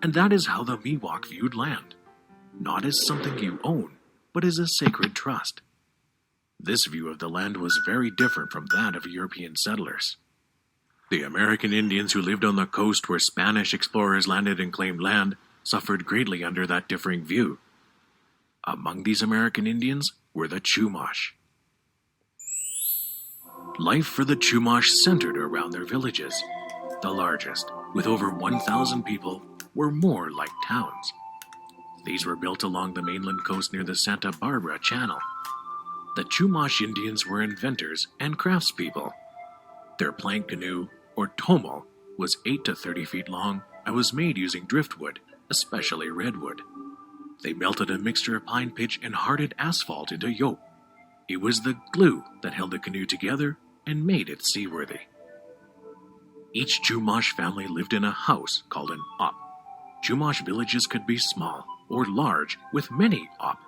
And that is how the Miwok viewed land, not as something you own, but as a sacred trust. This view of the land was very different from that of European settlers. The American Indians who lived on the coast where Spanish explorers landed and claimed land suffered greatly under that differing view. Among these American Indians were the Chumash. Life for the Chumash centered around their villages. The largest, with over 1,000 people, were more like towns. These were built along the mainland coast near the Santa Barbara Channel. The Chumash Indians were inventors and craftspeople. Their plank canoe, or tomo, was 8 to 30 feet long and was made using driftwood, especially redwood. They melted a mixture of pine pitch and hardened asphalt into yoke. It was the glue that held the canoe together and made it seaworthy. Each Chumash family lived in a house called an op. Chumash villages could be small or large with many op.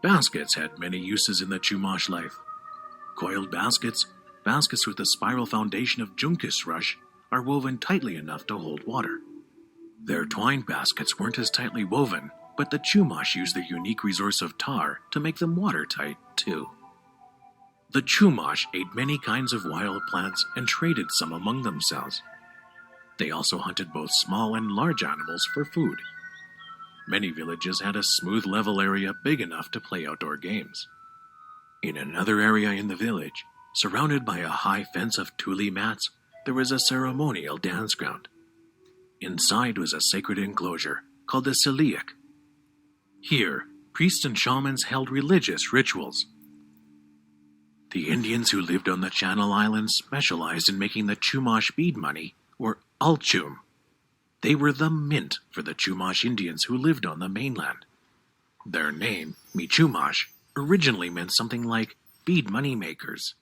Baskets had many uses in the Chumash life. Coiled baskets, baskets with a spiral foundation of juncus rush, are woven tightly enough to hold water. Their twine baskets weren't as tightly woven, but the Chumash used the unique resource of tar to make them watertight, too. The Chumash ate many kinds of wild plants and traded some among themselves. They also hunted both small and large animals for food. Many villages had a smooth level area big enough to play outdoor games. In another area in the village, surrounded by a high fence of tule mats, there was a ceremonial dance ground. Inside was a sacred enclosure called the Siliak. Here, priests and shamans held religious rituals. The Indians who lived on the Channel Islands specialized in making the Chumash bead money, or alchum. They were the mint for the Chumash Indians who lived on the mainland. Their name, Michumash, originally meant something like bead money makers.